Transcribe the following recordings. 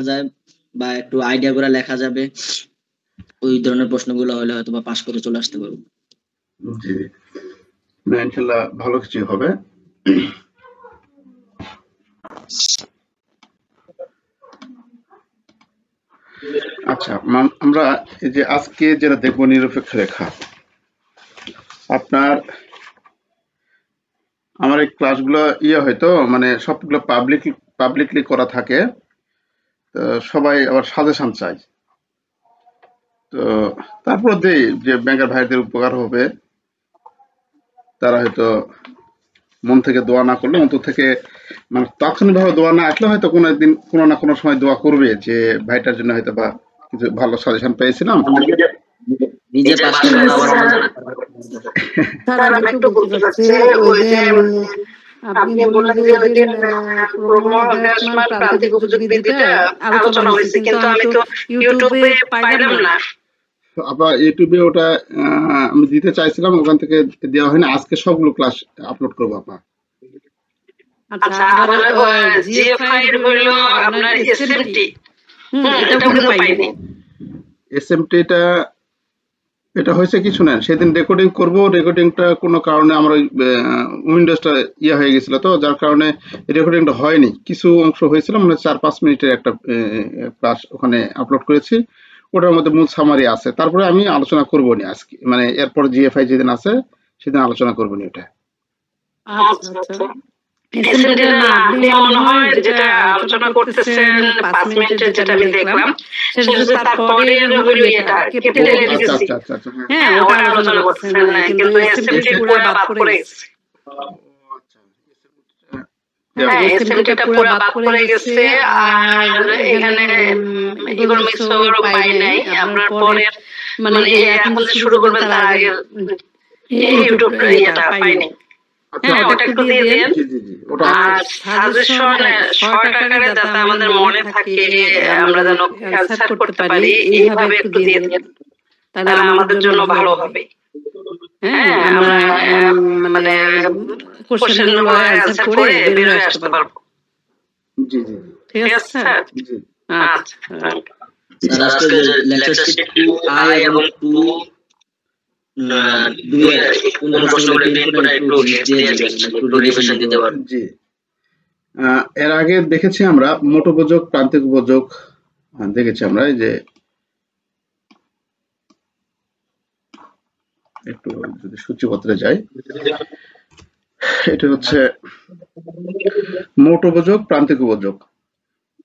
যায় বা একটু আইডিয়া করে লেখা যাবে, ওই ধরনের প্রশ্নগুলো হলে হয়তো বা পাস করে চলে আসতে পারবো। জি, না ইনশাল্লাহ ভালো কিছু হবে। আচ্ছা, আমরা এই যে আজকে যেটা দেখবো নিরপেক্ষ রেখা, আপনার আমার এই ক্লাসগুলো হয়তো মানে সবগুলো পাবলিকলি করা থাকে, তো সবাই আবার সাজেশন চাই, তো তারপর দেই যে ব্যাংকের ভাইদের উপকার হবে, তারা হয়তো মন থেকে দোয়া না করলে অন্তর থেকে মানে তাৎক্ষণিকভাবে দোয়া না আসলে হয়তো কোনো একদিন কোনো না কোনো সময় দোয়া করবে যে ভাইটার জন্য হয়তো বা কিছু ভালো সাজেশন পেয়েছিলাম। নিজে পাস করে আবার স্যার আমি একটু বলতে চাচ্ছি, ওই যে আপনি বললেন যে ওই দিন ক্রমহ্রাসমান প্রান্তিক উপযোগ বিধিটা আলোচনা হয়েছে, কিন্তু আমি তো ইউটিউবে পাইলাম না। আবার ইউটিউবে ওটা আমি দিতে চাইছিলাম, ওখান থেকে দেওয়া হয়নি। আজকে সবগুলো ক্লাস আপলোড করবো আপা। আচ্ছা, আবার জিএফআই এর হলো আপনার এসএমটি, এটা কিন্তু পাইনি। এসএমটিটা এটা হয়েছে কিছু না, সেদিন রেকর্ডিং করব, রেকর্ডিংটা কোনো কারণে আমার ওই উইন্ডোজটা হয়ে গেছিল, তো যার কারণে রেকর্ডিংটা হয়নি। কিছু অংশ হয়েছিল, মানে 4-5 মিনিটের একটা ক্লাস ওখানে আপলোড করেছি, ওটার মধ্যে মূল সামারি আছে। তারপরে আমি আলোচনা করবো নি আজকে, মানে এরপর জিএফআই যেদিন আছে সেদিন আলোচনা করবো নি ওটা। আচ্ছা আচ্ছা, এসএমটি না আপনি মনে হয় যেটা আলোচনা করতেছেন 5 মিনিটের, যেটা আমি দেখলাম সেটা হচ্ছে তারপরে হলো এটা ক্যাপিটাল এডিসি। আচ্ছা আচ্ছা, হ্যাঁ, ওটা আলোচনা করতেছেন, কিন্তু এসএমটি পুরো বাদ করে গেছে। হ্যাঁ, এসএমটিটা পুরো বাদ করে গেছে, আর এখানে ইকোনমিক্সও পাই নাই। আপনার পরে মানে এখন যে শুরু করবেন তার আগে ইউটিউব এটা পাইনি। হ্যাঁ, ওটা একটু দিয়ে দেন। আর সাজেশন শর্ট আকারে যাতে আমাদের মনে থাকে, আমরা যেন অ্যানসার করতে পারি, এইভাবে একটু দিয়ে দেন, তাহলে আমাদের জন্য ভালো হবে। হ্যাঁ, আমরা মানে কোশ্চেনগুলো অ্যানসার করে বের হয়ে আসতে পারবো। জি জি, ঠিক আছে স্যার? জি আচ্ছা স্যার, আজকে লেকচার শিট 2i এবং 2 দুইয়ের কোন প্রশ্নগুলো একটু ইম্পর্টেন্ট একটু লিস্ট দিয়ে দিবেন, একটু রিভিশন দিতে পারবেন। জি, এর আগে দেখেছি আমরা মোট উপযোগ, প্রান্তিক উপযোগ দেখেছি আমরা। এই যে একটু যদি সূচিপত্রে যাই, এটা হচ্ছে মোট উপযোগ, প্রান্তিক উপযোগ,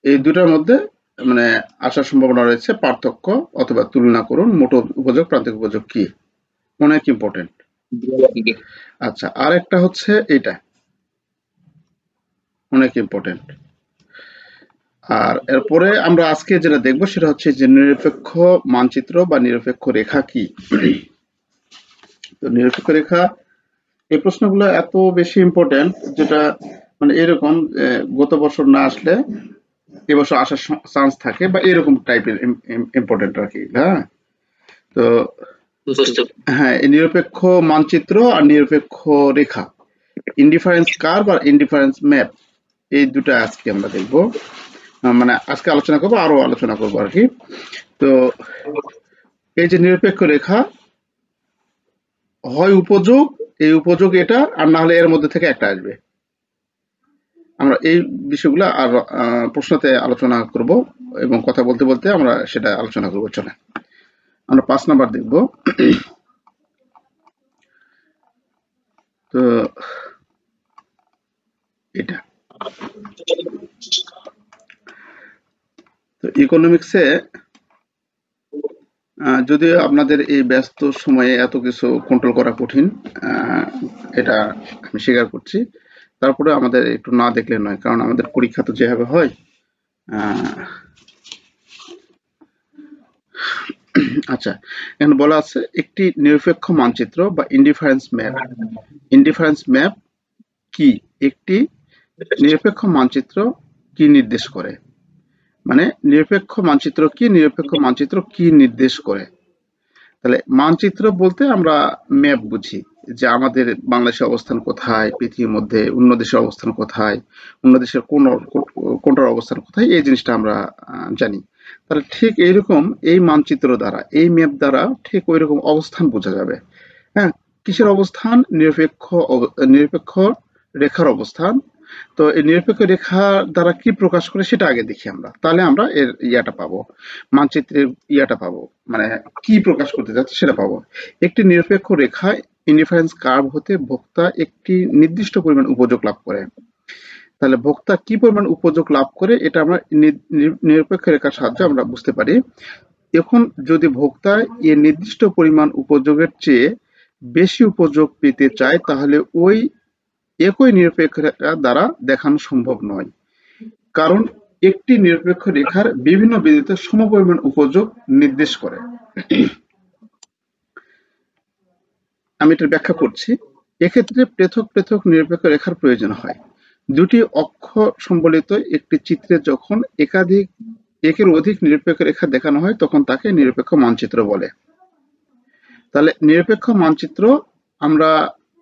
এই দুটার মধ্যে মানে আসার সম্ভাবনা রয়েছে পার্থক্য অথবা তুলনা করুন। মোট উপযোগ, প্রান্তিক উপযোগ কি, অনেক ইম্পর্টেন্ট। আচ্ছা, আর একটা হচ্ছে এটা অনেক ইম্পর্টেন্ট। আর এরপরে আমরা আজকে যেটা দেখবো সেটা হচ্ছে যে নিরপেক্ষ মানচিত্র বা নিরপেক্ষ রেখা কি। তো নিরপেক্ষ রেখা, এই প্রশ্নগুলো এত বেশি ইম্পর্টেন্ট, যেটা মানে এরকম গত বছর না আসলে এবছর আসার চান্স থাকে, বা এরকম টাইপের ইম্পর্টেন্ট আর কি। হ্যাঁ, তো হ্যাঁ, এই নিরপেক্ষ মানচিত্র আর নিরপেক্ষ রেখা, ইনডিফারেন্স কার্ভ আর ইনডিফারেন্স ম্যাপ, এই দুটো আজকে আমরা দেখবো, মানে আজকে আলোচনা করবো, আরো আলোচনা করবো আর কি। তো এই যে নিরপেক্ষ রেখা, হয় উপযোগ, এই উপযোগ এটা, আর না হলে এর মধ্যে থেকে একটা আসবে। আমরা এই বিষয়গুলো আর প্রশ্নতে আলোচনা করব, এবং কথা বলতে বলতে আমরা সেটা আলোচনা করব। চলে আমরা 5 নাম্বার দেখব। তো এটা তো ইকোনমিক্সে, যদিও আপনাদের এই ব্যস্ত সময়ে এত কিছু কন্ট্রোল করা কঠিন, এটা আমি স্বীকার করছি, তারপরে আমাদের একটু না দেখলে নয়, কারণ আমাদের পরীক্ষা তো যেভাবে হয়। আচ্ছা, এখানে বলা আছে একটি নিরপেক্ষ মানচিত্র বা ইনডিফারেন্স ম্যাপ। ইনডিফারেন্স ম্যাপ কি? একটি নিরপেক্ষ মানচিত্র কি নির্দেশ করে, মানে নিরপেক্ষ মানচিত্র কি, নিরপেক্ষ মানচিত্র কি নির্দেশ করে। তাহলে মানচিত্র বলতে আমরা ম্যাপ বুঝি, যে আমাদের বাংলাদেশের অবস্থান কোথায়, পৃথিবীর মধ্যে অন্য দেশের অবস্থান কোথায়, অন্য দেশের কোনটার অবস্থান কোথায়, এই জিনিসটা আমরা জানি। তাহলে ঠিক এইরকম এই মানচিত্র দ্বারা, এই ম্যাপ দ্বারা ঠিক ওই রকম অবস্থান বোঝা যাবে। হ্যাঁ, কিসের অবস্থান? নিরপেক্ষ রেখার অবস্থান। তো এই নিরপেক্ষ রেখা দ্বারা কি প্রকাশ করে সেটা আগে দেখি আমরা, তাহলে আমরা এর ইয়াটা পাবো, মানচিত্রের ইয়াটা পাবো, মানে কি প্রকাশ করতে যাচ্ছে সেটা পাবো। একটি নিরপেক্ষ রেখায় ইন্ডিফারেন্স কার্ভ হতে ভোক্তা একটি নির্দিষ্ট পরিমাণ উপযোগ লাভ করে। তাহলে ভোক্তা কি পরিমাণ উপযোগ লাভ করে এটা আমরা নিরপেক্ষ রেখার সাহায্যে আমরা বুঝতে পারি। এখন যদি ভোক্তা এর নির্দিষ্ট পরিমাণ উপযোগের চেয়ে বেশি উপযোগ পেতে চায়, তাহলে ওই একই নিরপেক্ষ রেখা দ্বারা দেখানো সম্ভব নয়, কারণ একটি নিরপেক্ষ রেখার বিভিন্ন বিন্দুতে সমপরিমাণ উপযোগ নির্দেশ করে। আমি এটার ব্যাখ্যা করছি। এক্ষেত্রে পৃথক পৃথক নিরপেক্ষ রেখার প্রয়োজন হয়। দুটি অক্ষ সম্বলিত একটি চিত্রে যখন একের অধিক নিরপেক্ষ রেখা দেখানো হয় তখন তাকে নিরপেক্ষ মানচিত্র বলে। তাহলে নিরপেক্ষ মানচিত্র আমরা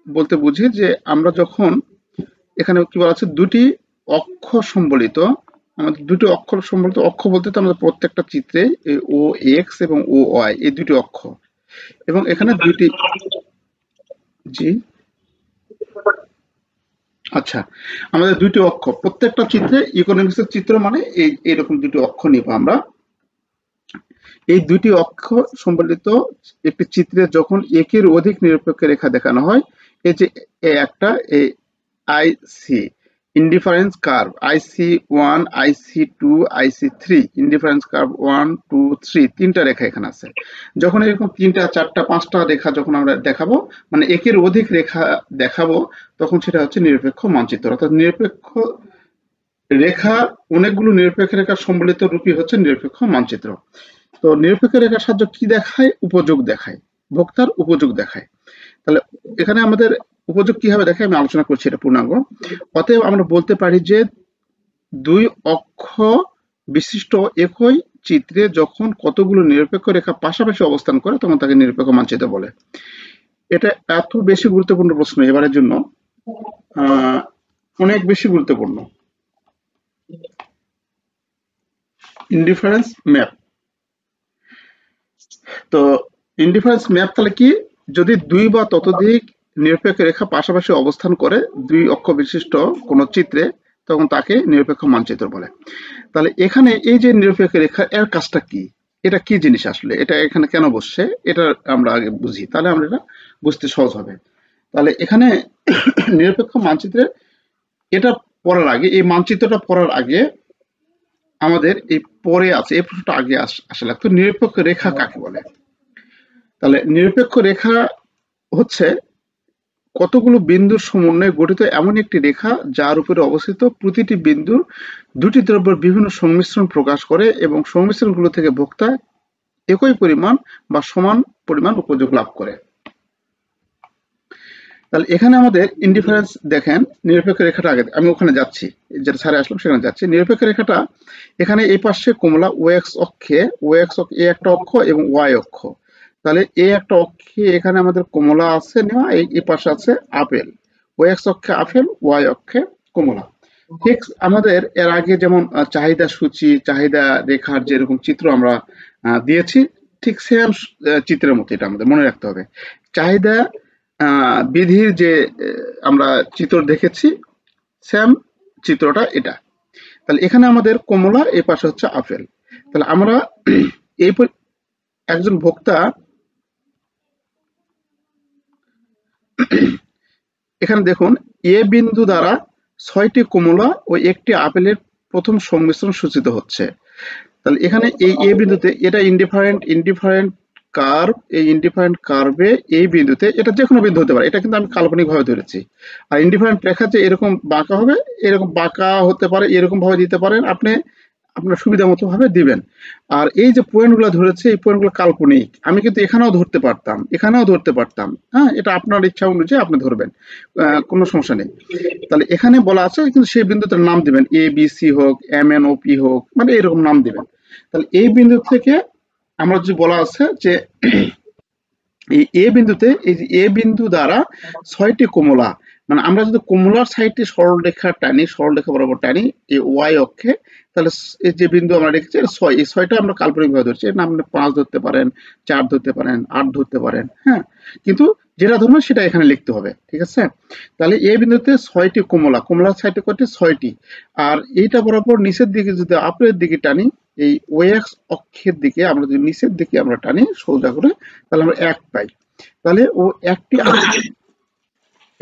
বলতে বুঝি যে আমরা যখন এখানে কি বলা আছে, দুটি অক্ষ সম্বলিত, আমাদের দুটি অক্ষ সম্বলিত, অক্ষ বলতে তো আমাদের প্রত্যেকটা চিত্রে ও এক্স এবং ও ওয়াই এই দুটি অক্ষ, এবং এখানে দুইটি, জি আচ্ছা, আমাদের দুইটি অক্ষ প্রত্যেকটা চিত্রে, ইকোনমিক্সের চিত্র মানে এইরকম দুটি অক্ষ নিব আমরা। এই দুটি অক্ষ সম্বলিত একটি চিত্রে যখন একের অধিক নিরপেক্ষ রেখা দেখানো হয়, এই যে একটা IC indifference curve, IC1, IC2, IC3, indifference curve 1, 2, 3, তিনটা রেখা এখানে আছে। যখন এরকম 3টা 4টা 5টা রেখা যখন আমরা দেখাবো, মানে একের অধিক রেখা দেখাবো, তখন সেটা হচ্ছে নিরপেক্ষ মানচিত্র। অর্থাৎ নিরপেক্ষ রেখা, অনেকগুলো নিরপেক্ষ রেখা সম্বলিত রূপই হচ্ছে নিরপেক্ষ মানচিত্র। তো নিরপেক্ষ রেখার সাহায্য কি দেখায়? উপযোগ দেখায়, ভোক্তার উপযোগ দেখায়। তাহলে এখানে আমাদের উপযোগ কিভাবে দেখায় আমি আলোচনা করছি এটা পূর্ণাঙ্গ। অতএব আমরা বলতে পারি যে দুই অক্ষ বিশিষ্ট একই চিত্রে যখন কতগুলো নিরপেক্ষ রেখা পাশাপাশি অবস্থান করে তখন তাকে নিরপেক্ষ মানচিত্র বলে। এটা এত বেশি গুরুত্বপূর্ণ প্রশ্ন এবারের জন্য, অনেক বেশি গুরুত্বপূর্ণ। Indifference map. তো ইনডিফারেন্স ম্যাপ তাহলে কি? যদি দুই বা ততোধিক নিরপেক্ষ রেখা পাশাপাশি অবস্থান করে দুই অক্ষ বিশিষ্ট কোন চিত্রে, তখন তাকে নিরপেক্ষ মানচিত্র বলে। তাহলে এখানে এই যে নিরপেক্ষ রেখা, এর কাজটা কি? এটা কি জিনিস আসলে? এটা এখানে কেন বসছে? এটা আমরা আগে বুঝি, তাহলে আমরা এটা বুঝতে সহজ হবে। তাহলে এখানে নিরপেক্ষ মানচিত্রে এটা পড়ার আগে, এই মানচিত্রটা পড়ার আগে আমাদের এই পরে আছে এই প্রশ্নটা আগে আসা লাগতো, নিরপেক্ষ রেখা কাকে বলে? তাহলে নিরপেক্ষ রেখা হচ্ছে কতগুলো বিন্দুর সমন্বয়ে গঠিত এমন একটি রেখা যার উপরে অবস্থিত প্রতিটি বিন্দু দুটি দ্রব্যের বিভিন্ন সংমিশ্রণ প্রকাশ করে এবং সংমিশ্রণগুলো থেকে ভোক্তা একই পরিমাণ বা সমান পরিমাণ উপযোগ লাভ করে। তাহলে এখানে আমাদের ইনডিফারেন্স দেখেন, নিরপেক্ষ রেখাটা আগে আমি ওখানে যাচ্ছি, যেটা ছাড়ে আসলাম সেখানে যাচ্ছি। নিরপেক্ষ রেখাটা এখানে এই পাশে কমলা ও এক্স অক্ষে, এ একটা অক্ষ এবং ওয়াই অক্ষ। তাহলে এ একটা অক্ষে এখানে আমাদের কমলা আছে নেওয়া, এই পাশে আছে আপেল, ও এক্স অক্ষে আপেল, ওয়াই অক্ষে কমলা। ঠিক আমাদের এর আগে যেমন চাহিদা সূচি, চাহিদা রেখার যেরকম চিত্র আমরা দিয়েছি, ঠিক সেম চিত্রের মতো এটা আমাদের মনে রাখতে হবে। চাহিদা বিধির যে আমরা চিত্র দেখেছি, সেম চিত্রটা এটা। তাহলে এখানে আমাদের কমলা, এই পাশে হচ্ছে আপেল। তাহলে আমরা এই একজন ভোক্তা এখানে দেখুন, এ বিন্দু দ্বারা 6টি কমলা ও একটি আপেলের প্রথম সংমিশ্রণ সূচিত হচ্ছে। তাহলে এখানে এই এ বিন্দুতে এটা ইনডিফারেন্ট কার্ভ, এই ইনডিফারেন্ট কার্ভে এই বিন্দুতে, এটা যে কোনো বিন্দু হতে পারে, এটা কিন্তু আমি কাল্পনিক ভাবে ধরেছি। আর ইনডিফারেন্ট রেখা যে এরকম বাঁকা হবে, এরকম বাঁকা হতে পারে, এরকম ভাবে দিতে পারেন, আপনি আপনার সুবিধা মতো ভাবে দিবেন। আর এই যে পয়েন্টগুলো ধরেছে, এই পয়েন্টগুলো কাল্পনিক, আমি কিন্তু এখানেও ধরতে পারতাম, এখানেও ধরতে পারতাম। হ্যাঁ, এটা আপনার ইচ্ছা অনুযায়ী আপনি ধরবেন, কোনো সমস্যা নেই। তাহলে এখানে বলা আছে কিন্তু সেই বিন্দুটার নাম দিবেন, এ বি সি হোক, MNOP হোক, মানে এরকম নাম দিবেন। তাহলে এই বিন্দু থেকে আমরা যদি বলা আছে যে এই এ বিন্দুতে এই যে এ বিন্দু দ্বারা 6টি কমলা, মানে আমরা যদি কমলার সাইডে সরলরেখা টানি, সরলরেখা বরাবর টানি এই ওয়াই অক্ষে, তাহলে এই যে বিন্দু আমরা রেখেছি 6, এই 6টা আমরা কাল্পনিকভাবে ধরছি। এর নাম 5 ধরতে পারেন, 4 ধরতে পারেন, 8 ধরতে পারেন, হ্যাঁ, কিন্তু যেটা ধরবেন সেটা এখানে লিখতে হবে, ঠিক আছে? তাহলে এই বিন্দুতে 6টি কমলা, কমলার সাইডে কয়টি? 6টি। আর এইটা বরাবর নিচের দিকে যদি আপেলের দিকে টানি, এই ওএক্স অক্ষের দিকে আমরা যদি নিচের দিকে আমরা টানি সোজা করে, তাহলে আমরা 1 পাই। তাহলে ও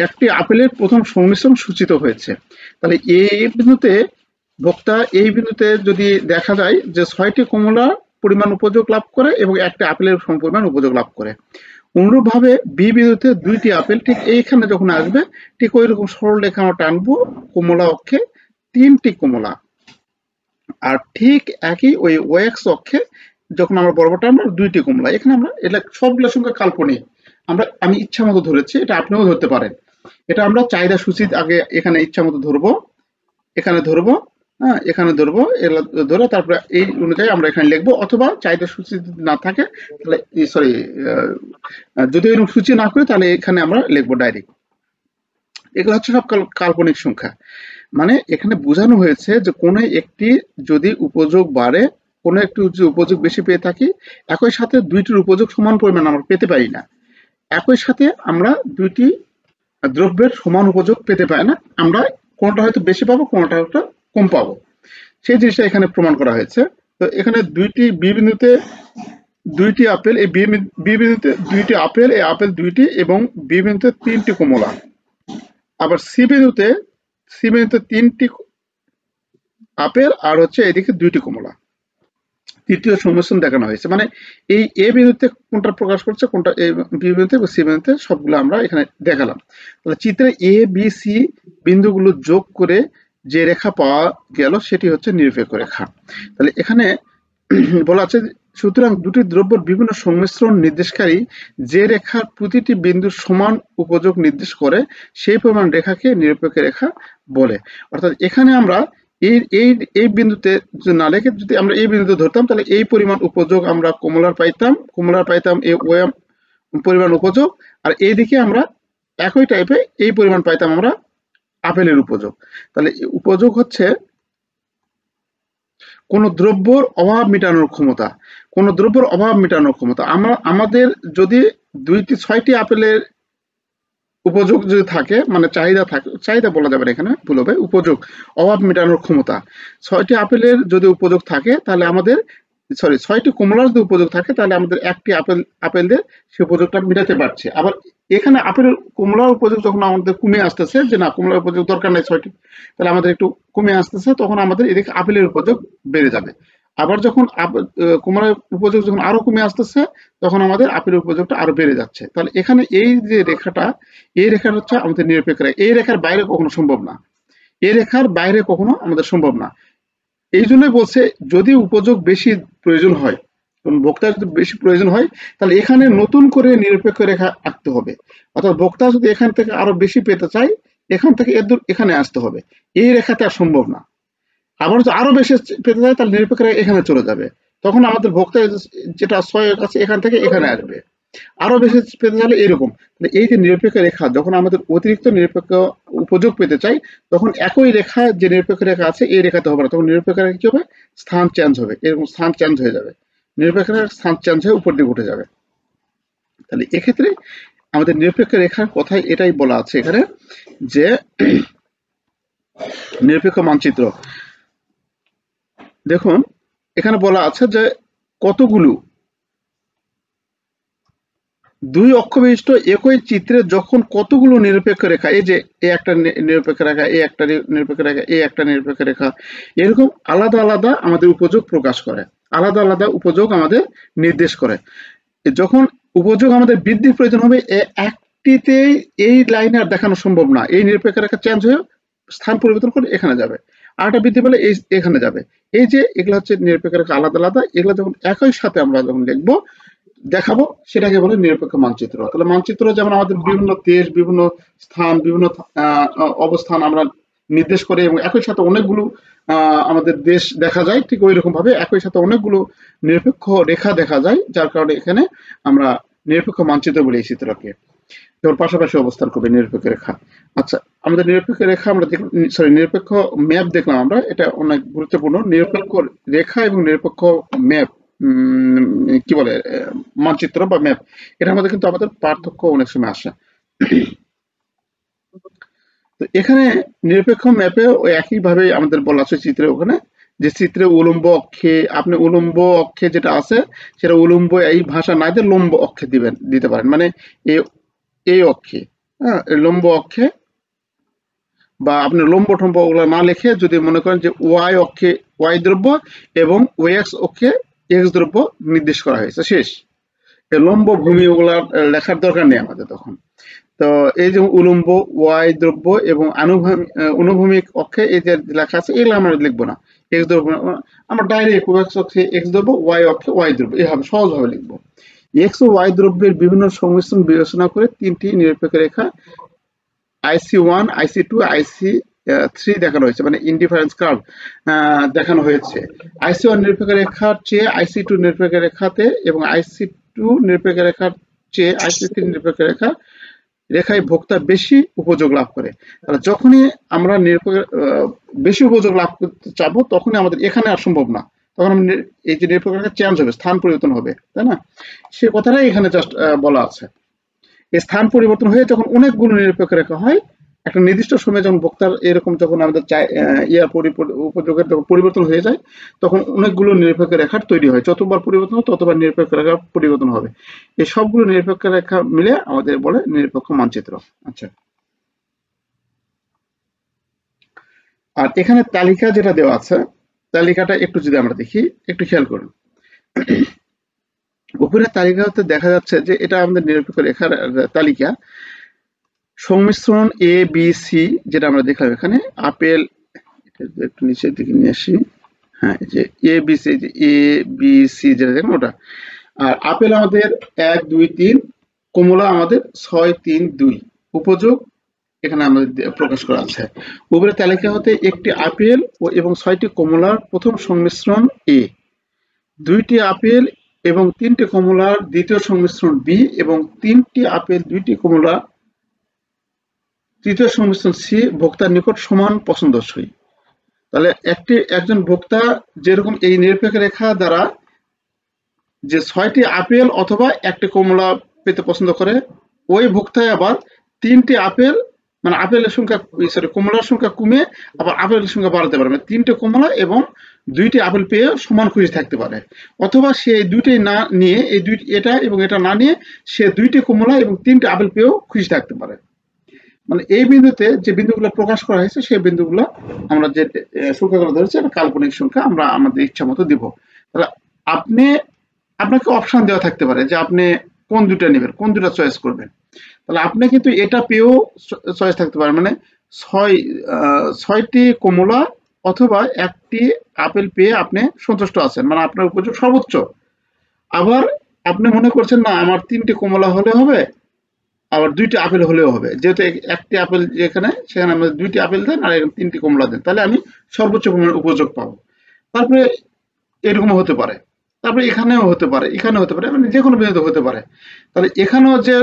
একটি আপেলের প্রথম সংমিশ্রণ সূচিত হয়েছে। তাহলে এই বিন্দুতে বক্তা এই বিন্দুতে যদি দেখা যায় যে 6টি কমলা পরিমাণ উপযোগ লাভ করে এবং একটি আপেলের সমপরিমাণ উপযোগ লাভ করে। অনুরূপভাবে বি বিন্দুতে 2টি আপেল ঠিক এইখানে যখন আসবে, ঠিক ওই রকম সরল রেখা আমরা টানবো কমলা অক্ষে 3টি কমলা। আর ঠিক একই ওই ওএক্স অক্ষে যখন আমরা বরাবর টানবো 2টি কমলা। এখানে আমরা এটা সবগুলোর সঙ্গে কাল্পনিক, আমি ইচ্ছা মতো ধরেছি, এটা আপনিও ধরতে পারেন। এটা আমরা চাহিদা সূচি আগে এখানে ইচ্ছা মতো ধরবো, এখানে ধরবো, হ্যাঁ, এখানে ধরবো, ধরে তারপরে এই অনুযায়ী আমরা এখানে লিখবো। অথবা চাহিদা সূচি যদি না থাকে তাহলে সরি, যদি এরকম সূচি না করে তাহলে এখানে আমরা লিখবো ডাইরেক্ট। এগুলো হচ্ছে সব কাল্পনিক সংখ্যা। মানে এখানে বোঝানো হয়েছে যে কোনো একটি যদি উপযোগ বাড়ে, কোনো একটি উপযোগ বেশি পেয়ে থাকি, একই সাথে 2টির উপযোগ সমান পরিমাণ আমরা পেতে পারি না। একই সাথে আমরা 2টি দ্রব্যের সমান উপযোগ পেতে পারি না, আমরা কোনটা হয়তো বেশি পাবো, কোনটা হয়তো কম পাবো, সেই জিনিসটা এখানে প্রমাণ করা হয়েছে। তো এখানে বি বিন্দুতে 2টি আপেল, এই বি বিন্দুতে 2টি আপেল, এই আপেল 2টি, এবং বি বিন্দুতে 3টি কমলা। আবার সি বিন্দুতে 3টি আপেল আর হচ্ছে এদিকে 2টি কমলা, তৃতীয় সংমিশ্রণ দেখানো হয়েছে। মানে এই এ বিন্দুতে কোনটা প্রকাশ করছে, কোনটা বি বিন্দুতে এবং সি বিন্দুতে, সবগুলো আমরা এখানে দেখালাম। তাহলে চিত্রে এ বি সি বিন্দুগুলো যোগ করে যে রেখা পাওয়া গেল সেটি হচ্ছে নিরপেক্ষ রেখা। তাহলে এখানে বলা আছে, সুতরাং দুটি দ্রব্যের বিভিন্ন সংমিশ্রণ নির্দেশকারী যে রেখার প্রতিটি বিন্দুর সমান উপযোগ নির্দেশ করে সেই পরিমাণ রেখাকে নিরপেক্ষ রেখা বলে। অর্থাৎ এখানে আমরা এই এই এই বিন্দুতে না লেখে যদি আমরা এই বিন্দুতে ধরতাম, তাহলে এই পরিমাণ উপযোগ আমরা কমলার পাইতাম এই ওএম পরিমাণ উপযোগ, আর এইদিকে আমরা একই টাইপে এই পরিমাণ পাইতাম আমরা আপেলের উপযোগ। তাহলে উপযোগ হচ্ছে কোন দ্রব্যর অভাব মেটানোর ক্ষমতা, কোন দ্রব্যের অভাব মেটানোর ক্ষমতা। আমাদের যদি 6টি আপেলের উপযোগ যদি থাকে, মানে চাহিদা থাকে, চাহিদা বলা যাবে এখানে ভুল হবে, উপযোগ, অভাব মেটানোর ক্ষমতা। 6টি আপেলের যদি উপযোগ থাকে তাহলে আমাদের 6টি কমলার যদি উপযোগ থাকে তাহলে আমাদের একটি আপেল দিয়ে সে উপযোগটা মেটাতে পারছে। আবার এখানে আপেলের কমলার উপযোগ যখন আমাদের কমে আসতেছে, যে না কমলার উপযোগ দরকার নেই 6টি, তাহলে আমাদের একটু কমে আসতেছে, তখন আমাদের এদিকে আপেলের উপযোগ বেড়ে যাবে। আবার যখন কমলার উপযোগ যখন আরো কমে আসতেছে, তখন আমাদের আপেলের উপযোগটা আরো বেড়ে যাচ্ছে। তাহলে এখানে এই যে রেখাটা, এই রেখাটা হচ্ছে আমাদের নিরপেক্ষ রেখা। এই রেখার বাইরে কখনো সম্ভব না, এই রেখার বাইরে কখনো আমাদের সম্ভব না। এই জন্যই বলছে যদি উপযোগ বেশি প্রয়োজন হয়, বক্তার যদি বেশি প্রয়োজন হয়, তাহলে এখানে নতুন করে নিরপেক্ষ রেখা আঁকতে হবে। অর্থাৎ বক্তা যদি এখান থেকে আরো বেশি পেতে চায়, এখান থেকে এখানে আসতে হবে, এই রেখাতে আর সম্ভব না। আবার যদি আরো বেশি পেতে চায় তাহলে নিরপেক্ষ রেখা এখানে চলে যাবে, তখন আমাদের বক্তা যেটা 6 আছে এখান থেকে এখানে আসবে। আরো বেশি পেতে চাইলে এইরকম। এই যে নিরপেক্ষ রেখা, যখন আমাদের অতিরিক্ত নিরপেক্ষ উপযোগ পেতে চাই, তখন একই রেখা যে নিরপেক্ষ রেখা আছে এই রেখাতে হবে না, তখন নিরপেক্ষ রেখা কি হবে, স্থান চেঞ্জ হবে, এরকম স্থান চেঞ্জ হয়ে যাবে, নিরপেক্ষ রেখার স্থান চেঞ্জ হয়ে উপর দিকে উঠে যাবে। তাহলে এক্ষেত্রে আমাদের নিরপেক্ষ রেখার কথাই এটাই বলা আছে এখানে, যে নিরপেক্ষ মানচিত্র। দেখুন এখানে বলা আছে যে কতগুলো 2 অক্ষ বিশিষ্ট একই চিত্রে যখন কতগুলো নিরপেক্ষ রেখা, এই যে এ একটা নিরপেক্ষ রেখা, এ একটা নিরপেক্ষ রেখা, এ একটা নিরপেক্ষ রেখা, এরকম আলাদা আলাদা আমাদের উপযোগ প্রকাশ করে, আলাদা আলাদা উপযোগ আমাদের নির্দেশ করে। যখন উপযোগ আমাদের বৃদ্ধির প্রয়োজন হবে, একটিতে এই লাইনে আর দেখানো সম্ভব না, এই নিরপেক্ষ রেখা চেঞ্জ হয়ে স্থান পরিবর্তন করে এখানে যাবে, আরেকটা বৃদ্ধি পেলে এখানে যাবে। এই যে এগুলো হচ্ছে নিরপেক্ষ রেখা আলাদা আলাদা, এগুলো যখন একই সাথে আমরা যখন লিখবো দেখাবো সেটাকে বলে নিরপেক্ষ মানচিত্র। তাহলে মানচিত্র যেমন আমাদের বিভিন্ন দেশ, বিভিন্ন স্থান, বিভিন্ন অবস্থান আমরা নির্দেশ করে এবং একই সাথে অনেকগুলো আমাদের দেশ দেখা যায়, ঠিক ওই রকম ভাবে একই সাথে অনেকগুলো নিরপেক্ষ রেখা দেখা যায়, যার কারণে এখানে আমরা নিরপেক্ষ মানচিত্র বলে এই চিত্রকে, যেমন পাশাপাশি অবস্থান করবে নিরপেক্ষ রেখা। আচ্ছা, আমাদের নিরপেক্ষ রেখা আমরা নিরপেক্ষ ম্যাপ দেখলাম আমরা, এটা অনেক গুরুত্বপূর্ণ। নিরপেক্ষ রেখা এবং নিরপেক্ষ ম্যাপ কি বলে মানচিত্র বা ম্যাপ, এটার মধ্যে কিন্তু আমাদের পার্থক্য অনেক সময় আসে। তো এখানে নিরপেক্ষ ম্যাপে ওই একইভাবে আমাদের বলা আছে চিত্রে, ওখানে যে চিত্রে উলম্ব অক্ষে, আপনি উলম্ব অক্ষে যেটা আছে সেটা উলম্ব এই ভাষা না দিয়ে লম্ব অক্ষে দিতে পারেন, মানে এই অক্ষে, হ্যাঁ, লম্ব অক্ষে, বা আপনি লম্ব টম্ব ওগুলো না লিখে যদি মনে করেন যে ওয়াই অক্ষে ওয়াই দ্রব্য এবং ওএক্স অক্ষে এক্স দ্রব্য নির্দেশ করা হয়েছে, শেষ। লম্ব ভূমি ওগুলা লেখার দরকার নেই আমাদের তখন। তো এই যে উলম্ব ওয়াই দ্রব্য এবং অনুভূমিক অক্ষে এই যে লেখা আছে এগুলো আমরা লিখবো না, এক্স দ্রব্য আমরা ডাইরেক্ট ওএক্স অক্ষে এক্স দ্রব্য, ওয়াই অক্ষে ওয়াই দ্রব্য, এইভাবে সহজভাবে লিখবো। এক্স ও ওয়াই দ্রব্যের বিভিন্ন সংমিশ্রণ বিবেচনা করে তিনটি নিরপেক্ষ রেখা IC1, IC2, IC3 দেখানো হয়েছে, মানে ইনডিফারেন্স কার্ভ দেখানো হয়েছে। IC1 নিরপেক্ষ রেখার চেয়ে IC2 নিরপেক্ষ রেখাতে এবং IC2 নিরপেক্ষ রেখার চেয়ে IC3 নিরপেক্ষ রেখায় ভোক্তা বেশি উপযোগ লাভ করে। তাহলে যখনই আমরা বেশি উপযোগ লাভ করতে চাবো তখনই আমাদের এখানে আর সম্ভব না, তখন এই যে নিরপেক্ষ রেখা চেঞ্জ হবে, স্থান পরিবর্তন হবে, তাই না? সে কথাটাই এখানে জাস্ট বলা আছে। এই স্থান পরিবর্তন হয়ে যখন অনেকগুলো নিরপেক্ষ রেখা হয় একটা নির্দিষ্ট সময়ে, যখন বক্তার এরকম যখন আমাদের উপযোগের পরিবর্তন হয়ে যায় তখন অনেকগুলো নিরপেক্ষ রেখার তৈরি হয়, যতবার পরিবর্তন হবে ততবার নিরপেক্ষ রেখা পরিবর্তন হবে। এই সবগুলো নিরপেক্ষ রেখা মিলে আমাদের বলে নিরপেক্ষ মানচিত্র। আচ্ছা, আর এখানে তালিকা যেটা দেওয়া আছে, তালিকাটা একটু যদি আমরা দেখি, একটু খেয়াল করুন। উপরের তালিকাতে দেখা যাচ্ছে যে এটা আমাদের নিরপেক্ষ রেখার তালিকা। সংমিশ্রণ এ বি সি যেটা আমরা দেখলাম এখানে, আপেল একটু নিচের দিকে নিয়ে আসি, হ্যাঁ, যে এ বি সি, যে এ বি সি যেটা দেখলাম ওটা। আর আপেল আমাদের 1 2 3, কমলা আমাদের 6 3 2 উপযোগ এখানে আমাদের প্রকাশ করা আছে। উপরের তালিকা হতে একটি আপেল এবং 6টি কমলার প্রথম সংমিশ্রণ এ, 2টি আপেল এবং 3টি কমলার দ্বিতীয় সংমিশ্রণ বি এবং 3টি আপেল 2টি কমলা তৃতীয় সংমিশ্রণ সি ভোক্তার নিকট সমান পছন্দসই। তাহলে একজন ভোক্তা যেরকম এই নিরপেক্ষ রেখা দ্বারা যে 6টি আপেল অথবা 1টি কমলা পেতে পছন্দ করে, ওই ভোক্তায় আবার 3টি আপেল, মানে আপেলের সংখ্যা কমলার সংখ্যা কমে আবার আপেলের সংখ্যা বাড়াতে পারে, মানে 3টে কমলা এবং 2টি আপেল পেয়ে সমান খুশি থাকতে পারে। অথবা সে এই দুইটাই না নিয়ে, এটা এবং এটা না নিয়ে সে 2টি কমলা এবং 3টে আপেল পেয়েও খুশি থাকতে পারে। মানে এই বিন্দুতে যে বিন্দুগুলো প্রকাশ করা হয়েছে সেই বিন্দুগুলো আমরা যে সংখ্যাগুলো ধরেছি এটা কাল্পনিক সংখ্যা, আমরা আমাদের ইচ্ছা মতো দিব। তাহলে আপনাকে অপশন দেওয়া থাকতে পারে যে আপনি কোন দুটা নেবেন, কোন দুটা চয়েস করবেন। তাহলে আপনি কিন্তু এটা পেয়েও চয়েস থাকতে পারে, মানে 6টি কমলা অথবা 1টি আপেল পেয়ে আপনি সন্তুষ্ট আছেন, মানে আপনার উপযোগ সর্বোচ্চ। আবার আপনি মনে করছেন না আমার 3টি কমলা হলে হবে, আবার 2টি আপেল হলেও হবে, যেহেতু 1টি আপেল যেখানে সেখানে আমাদের 2টি আপেল দেন আর 3টি কমলা দেন, তাহলে আমি সর্বোচ্চ পরিমাণ উপযোগ পাবো। তারপরে এরকম হতে পারে, তারপরে এখানেও হতে পারে, এখানেও হতে পারে, মানে যে কোনো বিন্দুতে হতে পারে। তাহলে এখানেও যে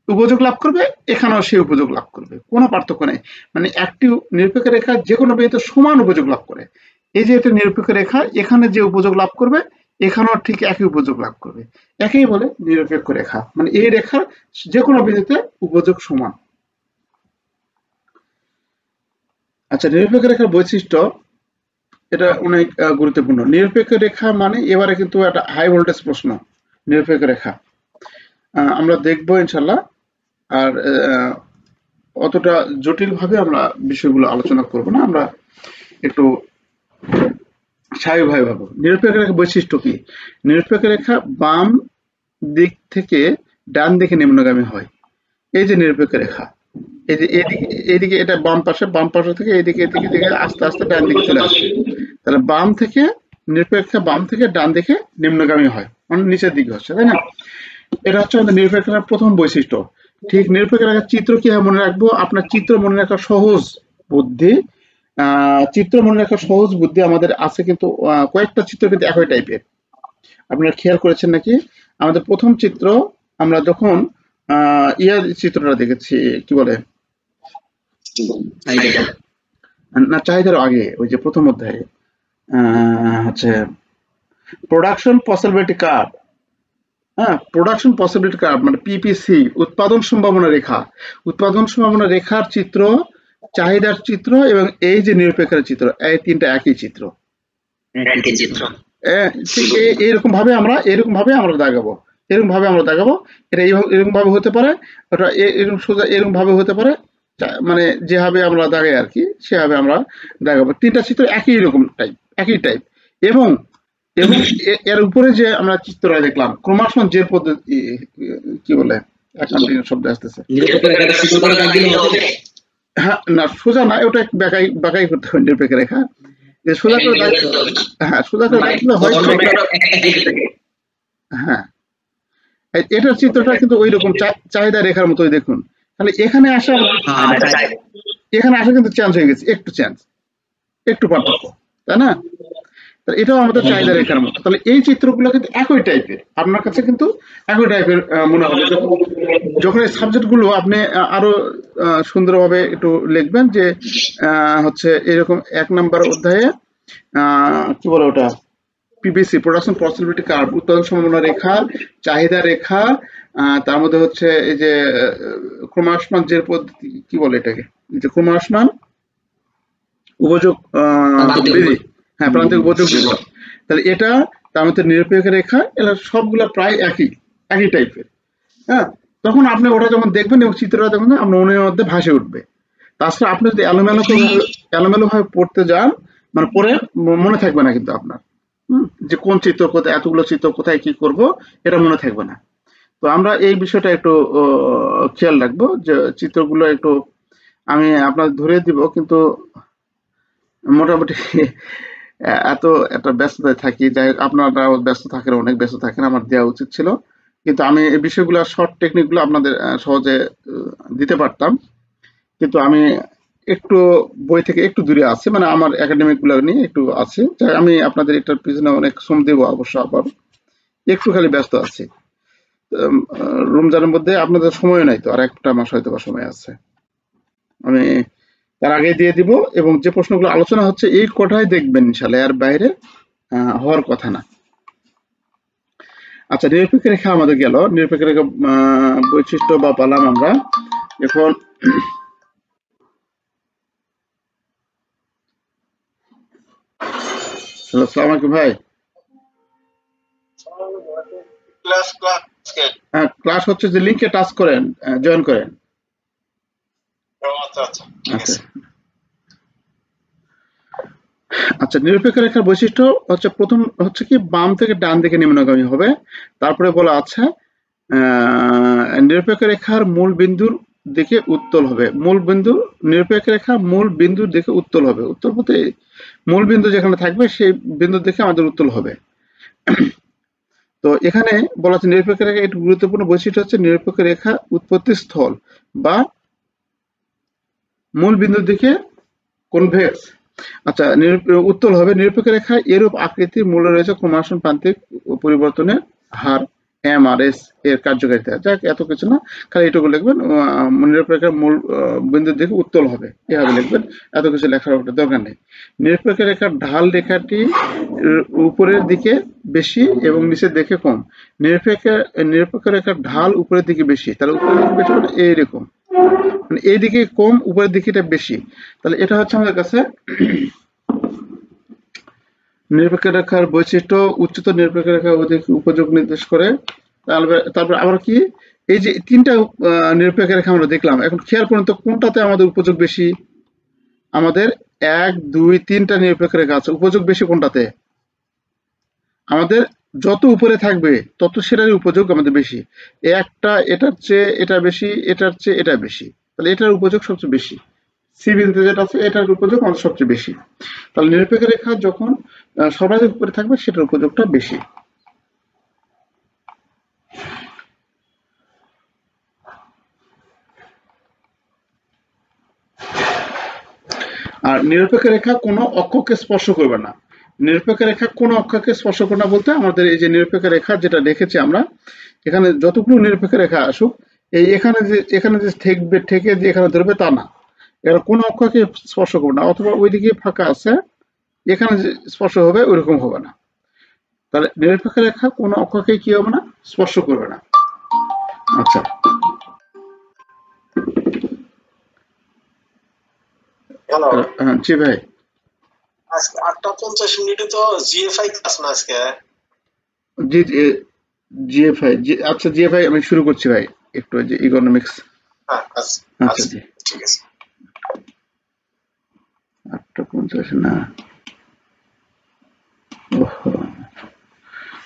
উপযোগ লাভ করবে এখানেও সে উপযোগ লাভ করবে, কোনো পার্থক্য নেই। মানে একটি নিরপেক্ষ রেখা যে কোনো বিন্দুতে সমান উপযোগ লাভ করে। এই যে একটা নিরপেক্ষ রেখা, এখানে যে উপযোগ লাভ করবে এখানেও ঠিক একই উপযোগ লাভ করবে, একেই বলে নিরপেক্ষ রেখা। মানে এই রেখার যে কোনো বিন্দুতে উপযোগ সমান। আচ্ছা, নিরপেক্ষ রেখার বৈশিষ্ট্য এটা অনেক গুরুত্বপূর্ণ। নিরপেক্ষ রেখা মানে এবারে কিন্তু একটা হাই ভোল্টেজ প্রশ্ন, নিরপেক্ষ রেখা আমরা দেখবো ইনশাল্লাহ। আর অতটা জটিল ভাবে আমরা বিষয়গুলো আলোচনা করব না, আমরা একটু স্বাভাবিকভাবে ভাবো। নিরপেক্ষ রেখার বৈশিষ্ট্য কি? নিরপেক্ষ রেখা বাম দিক থেকে ডান দিকে নিম্নগামী হয়। এই যে নিরপেক্ষ রেখা, এই যে এইদিকে এটা বাম পাশে থেকে এইদিকে আস্তে আস্তে ডান দিকে চলে আসে। তাহলে নিরপেক্ষ বাম থেকে ডান দিকে নিম্নগামী হয়, মানে নিচের দিকে হচ্ছে, তাই না? এটা হচ্ছে আমাদের নিরপেক্ষ রেখার প্রথম বৈশিষ্ট্য। ঠিক নিরপেক্ষ রেখার চিত্র কিভাবে মনে রাখবো? আপনার চিত্র মনে রাখার সহজ বুদ্ধি আমাদের আছে, কিন্তু কয়েকটা চিত্র কিন্তু একই টাইপের। আপনারা খেয়াল করেছেন নাকি? আমাদের প্রথম চিত্র আমরা যখন ইয়ার চিত্রটা দেখেছি, কি বলে না, চাহিদার আগে ওই যে প্রথম অধ্যায়ে হচ্ছে প্রোডাকশন পসিবিলিটি কার্ভ। হ্যাঁ, প্রোডাকশন পসিবিলিটি কার্ভ মানে পিপিসি, উৎপাদন সম্ভাবনা রেখা। উৎপাদন সম্ভাবনা রেখার চিত্র, চাহিদার চিত্র এবং এই যে নিরপেক্ষের চিত্র, এই তিনটা একই চিত্র। এরকম ভাবে আমরা দাগাবো, এটা এরকম ভাবে হতে পারে, ওটা এরকম সোজা এরকম ভাবে হতে পারে, মানে যেভাবে আমরা দাগাই আর কি সেভাবে আমরা দাগাবো। তিনটা চিত্র একই টাইপ এবং এর উপরে যে আমরা চিত্রটা দেখলাম ক্রমাসমান যে পদ্ধতি, কি বলে শব্দ আসতেছে, হ্যাঁ না সোজা না, ওটা বাঁকাই করতে হবে নিরপেক্ষ রেখা, সোজা করে সোজা করে হ্যাঁ, এটার চিত্রটা কিন্তু ওই রকম চাহিদা রেখার মতোই দেখুন। তাহলে এখানে আসা কিন্তু চেঞ্জ হয়ে গেছে, একটু পার্থক্য, তাই না? এটাও আমাদের চাহিদা রেখার মতো। তাহলে এই চিত্রগুলো কিন্তু একই টাইপের, আপনার কাছে কিন্তু একই টাইপের মনে হবে। যখন এই সাবজেক্ট গুলো আপনি আরো সুন্দরভাবে একটু লিখবেন যে হচ্ছে এরকম 1 নম্বর অধ্যায়ে কি বলে ওটা, পিপিসি প্রোডাকশন পসিবিলিটি কার্ভ, উৎপাদন সম্ভাবনা রেখা, চাহিদা রেখা, তার মধ্যে হচ্ছে এই যে ক্রমাসমান যে পদ্ধতি, কি বলে এটাকে, যে ক্রমাসমান উপযোগ বিধি, হ্যাঁ প্রান্তিক উপযোগ বিধি। তাহলে এটা তার মধ্যে নিরপেক্ষ রেখা, এরা সবগুলা প্রায় একই টাইপের। হ্যাঁ, তখন আপনি ওটা যখন দেখবেন এবং চিত্রটা দেখবেন আপনার মনের মধ্যে ভাসে উঠবে। তাছাড়া আপনি যদি এলোমেলো ভাবে পড়তে যান, মানে পরে মনে থাকবে না কিন্তু আপনার, যে কোন চিত্র কোথায়, এতগুলো চিত্র কোথায় কি করব এটা মনে থাকবে না। তো আমরা এই বিষয়টা একটু খেয়াল রাখবো, যে চিত্রগুলো একটু আমি আপনার ধরে দিব, কিন্তু মোটামুটি এত একটা ব্যস্ততায় থাকি, যাই হোক আপনারা ব্যস্ত থাকেন, অনেক ব্যস্ত থাকেন, আমার দেওয়া উচিত ছিল, কিন্তু আমি এই বিষয়গুলো শর্ট টেকনিকগুলো আপনাদের সহজে দিতে পারতাম, কিন্তু আমি একটু বই থেকে একটু দূরে আছি, মানে আমার একাডেমিক গুলো নিয়ে একটু আছে, আমি আপনাদের এটার পিছনে অনেক শ্রম দেবো অবশ্য, আবার একটু খালি ব্যস্ত আছি। রমজানের মধ্যে আপনাদের সময় নাই তো, আর একটা মাস হয়তো বা সময় আছে, আমি তার আগে দিয়ে দিব। এবং যে প্রশ্নগুলো আলোচনা হচ্ছে এই কটাই দেখবেন ইনশাআল্লাহ, এর বাইরে হওয়ার কথা না। আচ্ছা, নিরপেক্ষ রেখা আমাদের গেল, নিরপেক্ষ রেখা বৈশিষ্ট্য বা পালাম আমরা এখন। হ্যালো, আসসালামু আলাইকুম ভাই। ক্লাস হচ্ছে যে লিংকে টাচ করেন, জয়েন করেন। আচ্ছা, নিরপেক্ষ রেখার বৈশিষ্ট্য হচ্ছে প্রথম হচ্ছে কি বাম থেকে ডান দিকে নিম্নগামী হবে। তারপরে বলা আছে নিরপেক্ষ রেখার মূল বিন্দুর দিকে উত্তল হবে। নিরপেক্ষ রেখা মূল বিন্দুর দিকে উত্তল হবে। উত্তল বলতে মূল বিন্দু যেখানে থাকবে সেই বিন্দুর দিকে আমাদের উত্তল হবে। তো এখানে বলা আছে নিরপেক্ষ রেখা একটি গুরুত্বপূর্ণ বৈশিষ্ট্য হচ্ছে নিরপেক্ষ রেখা উৎপত্তি স্থল বা মূল বিন্দুর দিকে কনভেক্স। আচ্ছা, উত্তল হবে। নিরপেক্ষ রেখা এরূপ আকৃতির মূলে রয়েছে ক্রমাসন প্রান্তিক পরিবর্তনের হার MRS এর কার্যকারিতা। যাক, এত কিছু না, খালি এটুকু লিখবেন, নিরপেক্ষ মূল বিন্দুর দিকে উত্তল হবে, এভাবে লিখবেন, এত কিছু লেখার দরকার নেই। নিরপেক্ষ রেখার ঢাল রেখাটি উপরের দিকে বেশি এবং নিচের দিকে কম। নিরপেক্ষ রেখার ঢাল উপরের দিকে বেশি, তাহলে উপরের দিকে বেশি মানে এইরকম, মানে এইদিকে কম, উপরের দিকে এটা বেশি। তাহলে এটা হচ্ছে আমাদের কাছে নিরপেক্ষ রেখার বৈশিষ্ট্য। উচ্চতর নিরপেক্ষ রেখা উপযোগ নির্দেশ করে। তারপর আবার কি, এই যে তিনটা নিরপেক্ষ রেখা আমরা দেখলাম, এখন খেয়াল করুন তো কোনটাতে আমাদের উপযোগ বেশি। আমাদের 1, 2, 3টা নিরপেক্ষ রেখা আছে, উপযোগ বেশি কোনটাতে? আমাদের যত উপরে থাকবে তত সেটারই উপযোগ আমাদের বেশি। একটা এটার চেয়ে এটা বেশি, এটার চেয়ে এটা বেশি, তাহলে এটার উপযোগ সবচেয়ে বেশি। সি বিন্দুতে যেটা আছে এটার উপযোগ আমাদের সবচেয়ে বেশি। তাহলে নিরপেক্ষ রেখা যখন সর্বাধিক উপরে থাকবে সেটার উপযোগটা বেশি। আর নিরপেক্ষ রেখা কোনো অক্ষকে স্পর্শ করবে না। নিরপেক্ষ রেখা কোনো অক্ষকে স্পর্শ করবে না বলতে আমাদের এই যে নিরপেক্ষ রেখা যেটা দেখেছি আমরা, এখানে যতগুলো নিরপেক্ষ রেখা আসুক, এখানে যে ঠেকে যে এখানে ধরবে তা না, এরা কোন অক্ষকে স্পর্শ করবে না, অথবা ওইদিকে ফাঁকা আছে এখানে যে স্পর্শ হবে ওইরকম হবে না। তাহলে নিরপেক্ষ রেখা কোন অক্ষকে কি হবে না, স্পর্শ করবে না। আচ্ছা, হ্যালো, জি ভাই। আজকে 8:50 তো জিএফআই ক্লাস না আজকে? জি জিএফআই, আচ্ছা জিএফআই আমি শুরু করছি ভাই, একটু যে ইকোনমিক্স। হ্যাঁ, আচ্ছা জি, ঠিক আছে। 8:50 না,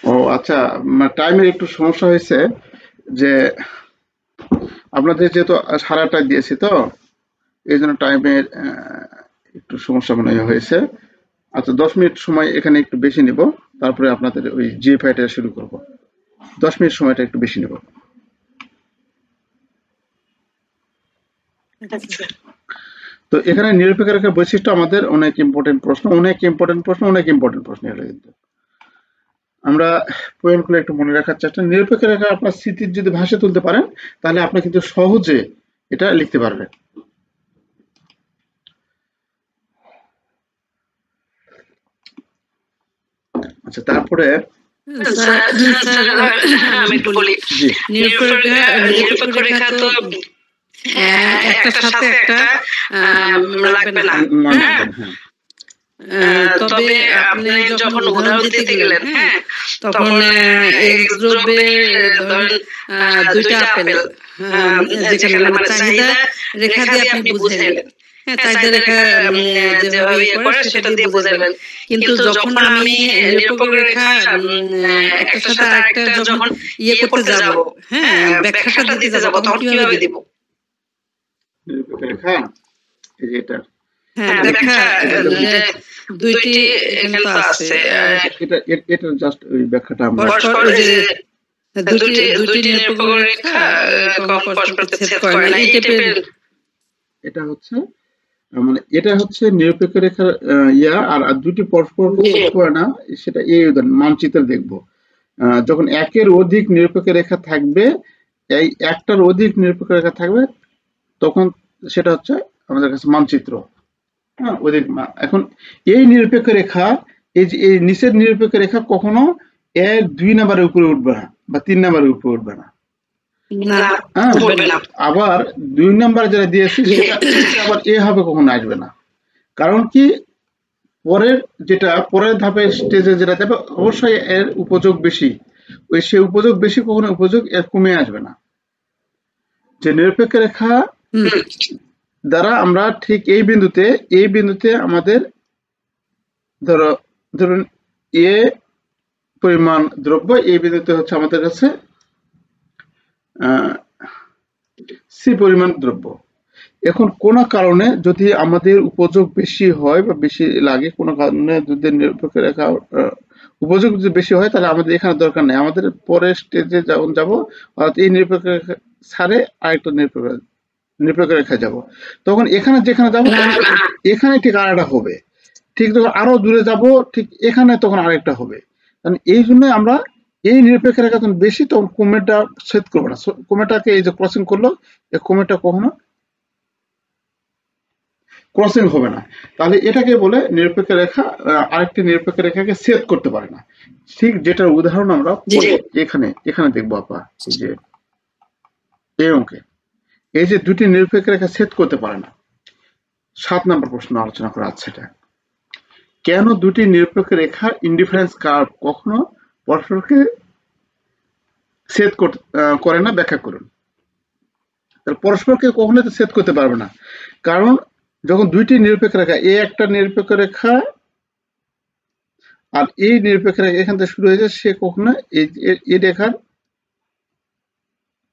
ও আচ্ছা, টাইমের একটু সমস্যা হয়েছে, যে আপনাদের যেহেতু 8:30 দিয়েছি তো এই জন্য টাইমের একটু সমস্যা মনে হয়েছে। আচ্ছা 10 মিনিট সময় এখানে একটু বেশি নিব, তারপরে আপনাদের ওই জিএফআইটা শুরু করব। 10 মিনিট সময়টা একটু বেশি নেব। তো এখানে নিরপেক্ষ রেখার বৈশিষ্ট্য আমাদের অনেক ইম্পর্টেন্ট প্রশ্ন এগুলো কিন্তু আমরা পয়েন্টগুলো একটু মনে রাখার চেষ্টা। নিরপেক্ষ রেখা আপনার স্মৃতির যদি ভাষায় তুলতে পারেন তাহলে আপনি কিন্তু সহজে এটা লিখতে পারবেন। আচ্ছা তারপরে আমি একটু বলি, নিরপেক্ষ রেখা তো একটার সাথে একটা লাগবে না। তবে আপনি যখন উদাহরণ দিতে গেলেন, হ্যাঁ, তখন এক্স দ্রব্যে ধরেন 2টা আপেল, যেখানে মানে চাহিদা রেখা দিয়ে আপনি বুঝাইলেন, হ্যাঁ, চাহিদা রেখা যেভাবে ইয়ে করে সেটা দিয়ে বুঝাইলেন। কিন্তু যখন আমি নিরপেক্ষ রেখা একটার সাথে আরেকটা যখন ইয়ে করতে যাব, হ্যাঁ, ব্যাখ্যাটা দিতে যাব, তখন কিভাবে দিব? নিরপেক্ষ রেখা এটা, হ্যাঁ, ব্যাখ্যা দুইটি এখানে তো আছে, এটা জাস্ট ওই ব্যাখ্যাটা আমরা পরস্পর যে দুইটি নিরপেক্ষ রেখা পরস্পর ছেদ করে না, এই টাইপের। এটা হচ্ছে মানে এটা হচ্ছে নিরপেক্ষ রেখার ইয়া, আর দুটি পরস্পর করে না, সেটা এই উদাহরণ মানচিত্রে দেখব। যখন একের অধিক নিরপেক্ষ রেখা থাকবে, এই একটার অধিক নিরপেক্ষ রেখা থাকবে, তখন সেটা হচ্ছে আমাদের কাছে মানচিত্র। হ্যাঁ, অধিক এখন এই নিরপেক্ষ রেখা, এই যে এই নিচের নিরপেক্ষ রেখা কখনো এর 2 নাম্বারের উপরে উঠবে না বা 3 নাম্বারের উপরে উঠবে না। আবার 2 নাম্বার যেটা দিয়েছি সেটা আবার এ হবে, কখনো আসবে না। কারণ কি, পরের ধাপের স্টেজে যেটা যাবে অবশ্যই এর উপযোগ বেশি, সে উপযোগ বেশি, কখনো উপযোগ এর কমে আসবে না। যে নিরপেক্ষ রেখা দ্বারা আমরা ঠিক এই বিন্দুতে আমাদের ধরুন এ পরিমাণ দ্রব্য, এই বিন্দুতে হচ্ছে আমাদের কাছে সি পরিমাণ দ্রব্য। এখন কোন কারণে যদি আমাদের উপযোগ বেশি হয় বা বেশি লাগে, কোন কারণে যদি নিরপেক্ষ রেখা উপযোগ যদি বেশি হয়, তাহলে আমাদের এখানে দরকার নেই, আমাদের পরের স্টেজে যখন যাবো অর্থাৎ এই নিরপেক্ষ রেখা ছাড়ে আরেকটা নিরপেক্ষ রেখা যাব, তখন এখানে যেখানে যাবো এখানে ঠিক আরেকটা হবে, ঠিক যখন আরো দূরে যাব ঠিক এখানে তখন আরেকটা হবে। কারণ এই জন্য আমরা এই নিরপেক্ষ রেখা যখন বেশি, তখন কোমেটা ছেদ করবো না, কোমেটাকে এই যে ক্রসিং করলো, এই কোমেটা কখনো ক্রসিং হবে না। তাহলে এটাকে বলে নিরপেক্ষ রেখা আরেকটি নিরপেক্ষ রেখাকে ছেদ করতে পারে না। ঠিক যেটার উদাহরণ আমরা এখানে দেখবো আপা, যে এই অঙ্কে এই যে দুটি নিরপেক্ষ রেখা ছেদ করতে পারে না। 7 নম্বর প্রশ্ন আলোচনা করা আছে, এটা কেন দুটি নিরপেক্ষ রেখার ইনডিফারেন্স কার্ভ কখনো পরস্পরকে ছেদ করে না, ব্যাখ্যা করুন। তাহলে পরস্পরকে কখনো তো ছেদ করতে পারবে না, কারণ যখন দুইটি নিরপেক্ষ রেখা, এই একটা নিরপেক্ষ রেখা আর এই নিরপেক্ষ রেখা এখান থেকে শুরু হয়েছে, সে কখনো এই রেখার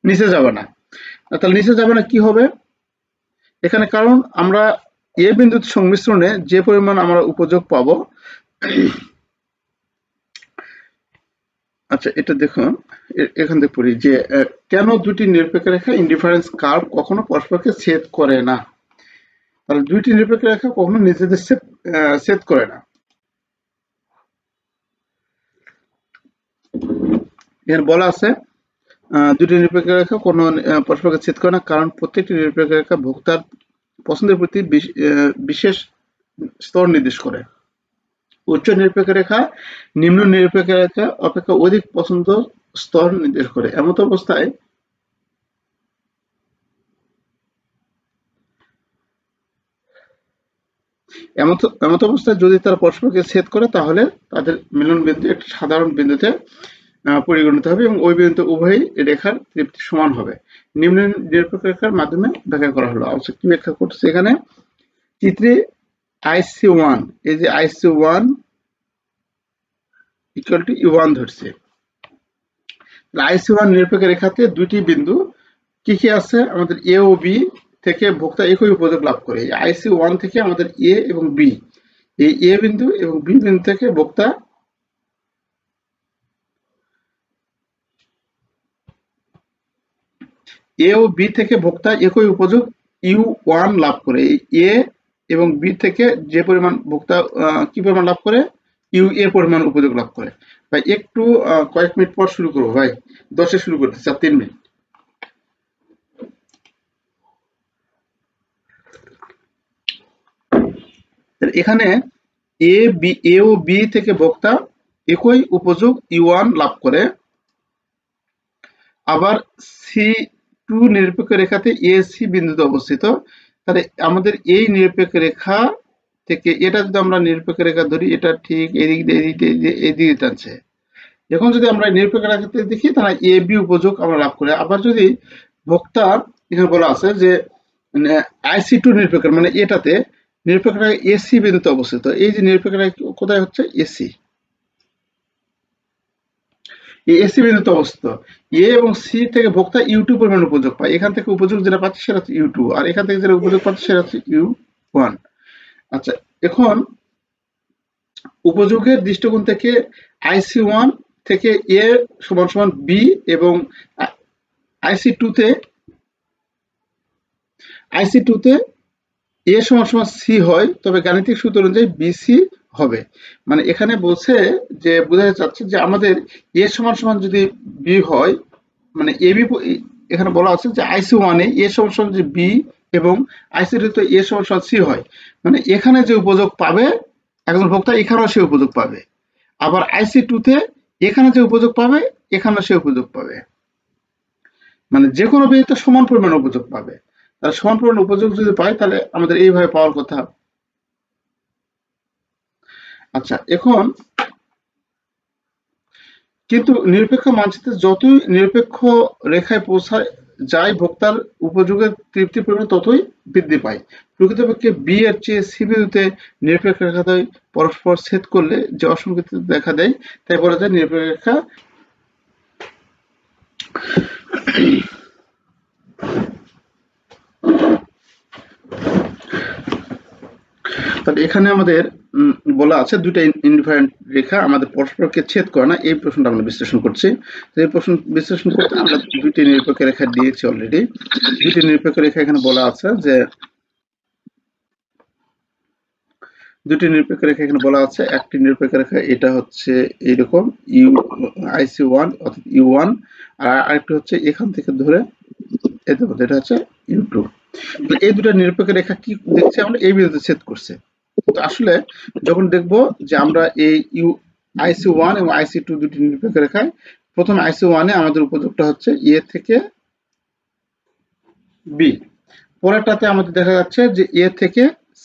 নিচে যাবে না। তাহলে নিচে যাবে না কি হবে এখানে, কারণ আমরা এ বিন্দুর সংমিশ্রণে যে পরিমাণ আমরা উপযোগ পাবো। আচ্ছা এটা দেখুন, এখান থেকে পড়ি যে কেন দুটি নিরপেক্ষ রেখা ইনডিফারেন্স কার্ভ কখনো পরস্পরকে ছেদ করে না। তাহলে দুইটি নিরপেক্ষ রেখা কখনো নিজেদের ছেদ করে না। এর বলা আছে দুটি নিরপেক্ষ রেখা কোনো পরস্পরকে ছেদ করে না, কারণ প্রত্যেকটি নিরপেক্ষ রেখা ভোক্তার পছন্দের প্রতি বিশেষ স্তর নির্দেশ করে। উচ্চ নিরপেক্ষ রেখা নিম্ন নিরপেক্ষ রেখা অপেক্ষা অধিক পছন্দ স্তর নির্দেশ করে। এমত অবস্থায় যদি তারা পরস্পরকে ছেদ করে তাহলে তাদের মিলন বিন্দু একটি সাধারণ বিন্দুতে পরিগণিত হবে এবং ওই বিন্দুতে উভয় রেখার তৃপ্তি সমান হবে। নিম্ন নিরপেক্ষ রেখার মাধ্যমে ব্যাখ্যা করা হলো। অবশ্য কি ব্যাখ্যা করছে এখানে চিত্রে IC1, এই যে IC1 ইকুয়াল টু U1 ধরছে। IC1 নিরপেক্ষ রেখাতে দুইটি বিন্দু কি কি আছে, আমাদের A ও B থেকে ভোক্তা একই উপযোগ লাভ করে। IC1 থেকে আমাদের A এবং B, এই A বিন্দু এবং B বিন্দু থেকে ভোক্তা A ও B থেকে ভোক্তা একই উপযোগ U1 লাভ করে। A এবং B থেকে যে পরিমাণ ভোক্তা কি পরিমাণ লাভ করে, UA পরিমাণ উপযোগ লাভ করে। ভাই একটু কয়েক মিনিট পর শুরু করবো ভাই, 10-এ শুরু করতেছি, আর 3 মিনিট। এখানে A ও B থেকে ভোক্তা একই উপযোগ U1 লাভ করে। আবার C2 নিরপেক্ষ রেখাতে AC বিন্দুতে অবস্থিত। তাহলে আমাদের এই নিরপেক্ষ রেখা থেকে এটা যদি আমরা নিরপেক্ষ রেখা ধরি, এটা ঠিক এদিকে টানছে। এখন যদি আমরা নিরপেক্ষ রেখাতে দেখি তাহলে AB উপযোগ আমরা লাভ করে। আবার যদি ভোক্তা এখানে বলা আছে যে IC2 নিরপেক্ষ, মানে এটাতে নিরপেক্ষ রেখা AC বিন্দুতে অবস্থিত। এই যে নিরপেক্ষ রেখা কোথায় হচ্ছে, AC, AC বিন্দুতে অবস্থিত। A এবং C থেকে ভোক্তা U2 পরিমাণ উপযোগ পায়। এখান থেকে উপযোগ যেটা পাচ্ছে সেটা হচ্ছে U2, আর এখান থেকে যেটা উপযোগ পাচ্ছে সেটা হচ্ছে U1। আচ্ছা, এখন উপযোগের দৃষ্টিকোণ থেকে IC1 থেকে A সমান সমান B এবং IC2 তে A সমান সমান C হয়, তবে গাণিতিক সূত্র অনুযায়ী BC হবে। মানে এখানে বলছে যে বোঝাতে চাচ্ছে যে আমাদের A সমান সমান যদি B হয়, মানে AB এখানে বলা আছে যে IC1 এ A সমান সমান যদি B এবং IC2 তে A সমান সমান C হয়, মানে এখানে যে উপযোগ পাবে একজন ভোক্তা এখানেও সে উপযোগ পাবে। আবার IC2 তে এখানে যে উপযোগ পাবে এখানেও সে উপযোগ পাবে। মানে যে কোনো বিন্দুতে সমান পরিমাণ উপযোগ পাবে। তাহলে সমান পরিমাণ উপযোগ যদি পাই তাহলে আমাদের এইভাবে পাওয়ার কথা। আচ্ছা, এখন কিন্তু নিরপেক্ষ মানচিত্রে যতই নিরপেক্ষ রেখায় পৌঁছায় যায়, ভোক্তার উপযোগের তৃপ্তির পরিমাণ ততই বৃদ্ধি পায়। প্রকৃতপক্ষে B এর চেয়ে C বিন্দুতে নিরপেক্ষ রেখাদ্বয় পরস্পর ছেদ করলে যে অসঙ্গতি দেখা দেয় তাই বলা যায় নিরপেক্ষ রেখা। তাহলে এখানে আমাদের বলা আছে দুইটা ইনডিফারেন্ট রেখা আমাদের পরস্পরকে ছেদ করে না, এই প্রশ্নটা আমরা বিশ্লেষণ করছি। এই প্রশ্ন বিশ্লেষণ করতে আমরা দুইটি নিরপেক্ষ রেখা দিয়েছি অলরেডি। দুইটি নিরপেক্ষ রেখা এখানে বলা আছে যে দুটি নিরপেক্ষ রেখা এখানে বলা আছে। একটি নিরপেক্ষ রেখা এটা হচ্ছে এইরকম IC1 অর্থাৎ U1, আর আরেকটি হচ্ছে এখান থেকে ধরে এটা হচ্ছে U2। এই দুটো নিরপেক্ষ রেখা কি দেখছি আমরা, এই বিন্দুতে ছেদ করছে। তো আসলে যখন দেখব যে আমরা এই IC1 এবং IC2 দুটি নিরপেক্ষ রেখায় প্রথম IC1 এ আমাদের উপযোগটা হচ্ছে A থেকে B, পরেরটাতে আমাদের দেখা যাচ্ছে যে A থেকে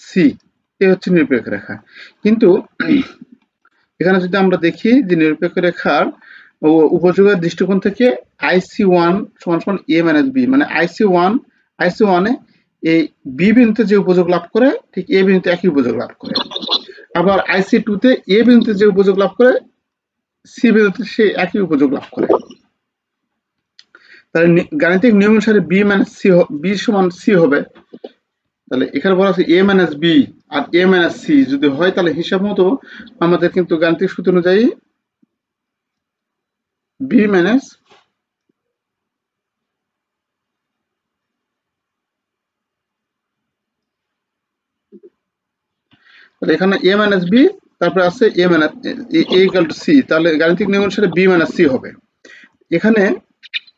C, এই হচ্ছে নিরপেক্ষ রেখা। কিন্তু এখানে যদি আমরা দেখি যে নিরপেক্ষ রেখার উপযোগের দৃষ্টিকোণ থেকে IC1 সমান সমান A মাইনাস B, মানে IC1 এ এই B বিন্দুতে যে উপযোগ লাভ করে ঠিক A বিন্দুতে একই উপযোগ লাভ করে। আবার IC2 তে A বিন্দুতে যে উপযোগ লাভ করে C বিন্দুতে সে একই উপযোগ লাভ করে। তাহলে গাণিতিক নিয়ম অনুসারে B সমান C হবে। তাহলে এখানে বলা আছে A মাইনাস B আর A মাইনাস C যদি হয় তাহলে হিসাব মতো আমাদের কিন্তু গাণিতিক সূত্র অনুযায়ী B মাইনাস এখানে A মাইনাস B, তারপরে আছে A ইকুয়াল টু C, তাহলে গাণিতিক নিয়ম অনুসারে B মাইনাস C হবে। এখানে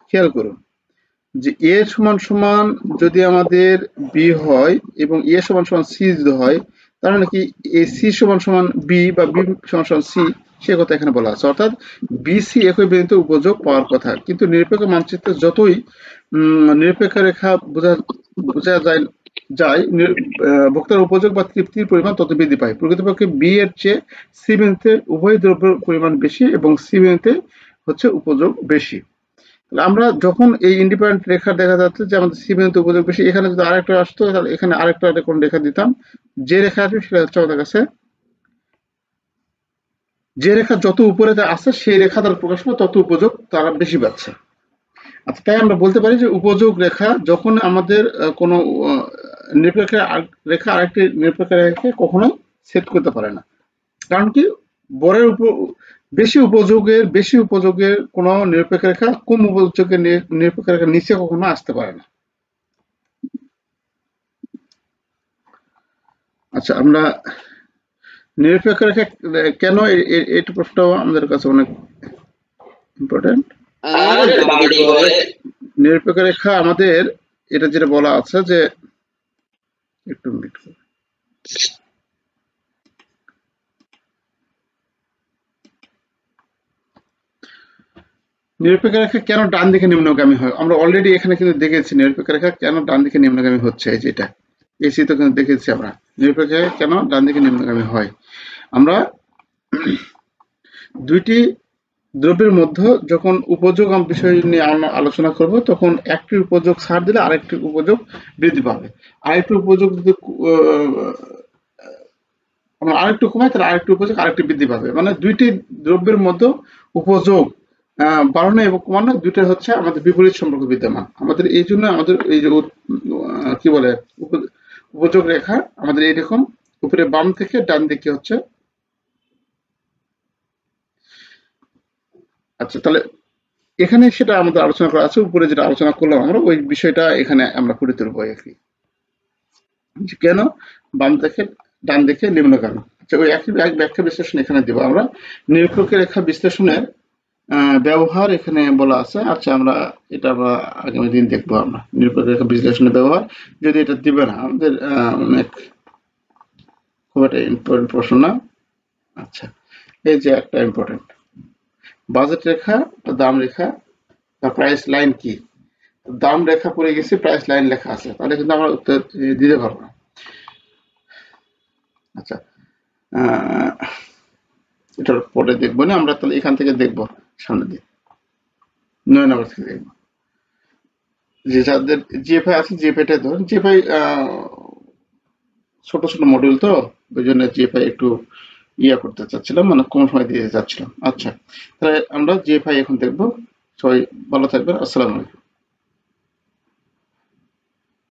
খেয়াল করুন যে এ সমান সমান যদি আমাদের বি হয় এবং এ সমান সমান সি যদি হয়, তার মানে কি এ সি সমান সমান বি বা বি সমান সমান সি, সে কথা এখানে বলা আছে। অর্থাৎ বিসি একই বিন্দুতে উপযোগ পাওয়ার কথা, কিন্তু নিরপেক্ষ মানচিত্রে যতই নিরপেক্ষ রেখা বোঝা যায় বক্তার উপযোগ বা তৃপ্তির পরিমাণ তত বৃদ্ধি পায়। প্রকৃতপক্ষে বি এর চেয়ে সি বিন্দুতে উভয় দ্রব্যের পরিমাণ বেশি এবং সি বিন্দুতে হচ্ছে উপযোগ বেশি। আমরা যখন এই ইন্ডিপেন্ডেন্ট রেখা দেখা যাচ্ছে যে আমাদের সি বিন্দুতে উপযোগ বেশি, এখানে যদি আরেকটা আসতো তাহলে এখানে আরেকটা কোন রেখা দিতাম, যে রেখা আসবে সেটা হচ্ছে আমাদের কাছে, যে রেখা যত উপরে আছে সেই রেখা দ্বারা প্রকাশ পায় তত উপযোগ তারা বেশি পাচ্ছে। আচ্ছা, তাই আমরা বলতে পারি যে উপযোগ রেখা যখন আমাদের কোনো নিরপেক্ষ রেখা আরেকটি নিরপেক্ষ রেখাকে কখনোই ছেদ করতে পারে না। কারণ কি, বরের বেশি উপযোগের কোনো নিরপেক্ষ রেখা কম উপযোগের নিরপেক্ষ রেখার নিচে কখনো আসতে পারে না। আচ্ছা, আমরা নিরপেক্ষ রেখা কেন, এইটা প্রশ্নটাও আমাদের কাছে অনেক ইম্পর্টেন্ট। নিরপেক্ষ রেখা আমাদের এটা যেটা বলা আছে যে, একটু মিনিট, নিরপেক্ষ রেখা কেন ডান দিকে নিম্নগামী হয়, আমরা অলরেডি এখানে কিন্তু দেখেছি নিরপেক্ষ রেখা কেন ডান দিকে নিম্নগামী হচ্ছে। এই যেটা এসি তো কিন্তু দেখেছি আমরা নিরপেক্ষ রেখা কেন ডান দিকে নিম্নগামী হয়। আমরা দুইটি দ্রব্যের মধ্যে যখন উপযোগ বিষয় নিয়ে আলোচনা করব, তখন একটি উপযোগ ছাড় দিলে আরেকটি উপযোগ বৃদ্ধি পাবে, আরেকটি উপযোগ যদি আমরা আরেকটু কমাই তাহলে আরেকটি উপযোগ আরেকটি বৃদ্ধি পাবে। মানে দুইটি দ্রব্যের মধ্যে উপযোগ বাড়ানো এবং কমানো দুইটা হচ্ছে আমাদের বিপরীত সম্পর্ক বিদ্যমান। আমাদের এই জন্য আমাদের এই যে কি বলে উপযোগ রেখা আমাদের এইরকম উপরে বাম থেকে ডান দিকে হচ্ছে। আচ্ছা, তাহলে এখানে সেটা আমাদের আলোচনা করা আছে, উপরে যেটা আলোচনা করলাম আমরা ওই বিষয়টা এখানে আমরা ফুটে তুলবো আর কি, কেন বাম থেকে ডান দিকে নিম্নগামী। আচ্ছা, ওই একই ব্যাখ্যা বিশ্লেষণ এখানে দেবো আমরা। নিরপেক্ষ রেখা বিশ্লেষণের ব্যবহার এখানে বলা আছে। আচ্ছা, আমরা এটা আমরা আগামী দিন দেখবো আমরা নিরপেক্ষ রেখা বিশ্লেষণের ব্যবহার, যদি এটা দিবে না আমাদের অনেক খুব একটা ইম্পর্টেন্ট প্রশ্ন না। আচ্ছা, এই যে একটা ইম্পর্টেন্ট বাজেট রেখা বা দাম রেখা বা প্রাইস লাইন কি, দাম রেখা পড়ে গেছে, প্রাইস লাইন লেখা আছে, তাহলে কিন্তু আমরা উত্তর দিতে পারবো না। আচ্ছা, এটার পরে দেখবো না আমরা, তাহলে এখান থেকে দেখবো সামনে দিয়ে 9 নম্বর থেকে দেখবো যে যাদের জিএফআই আছে জিএফআইটা ধরুন, জিএফআই ছোট ছোট মডিউল তো ওই জন্য জিএফআই একটু করতে চাচ্ছিলাম, মানে কম সময় দিয়ে যাচ্ছিলাম। আচ্ছা, তাহলে আমরা জিএফআই এখন দেখবো। সবাই ভালো থাকবেন, আসসালামু আলাইকুম।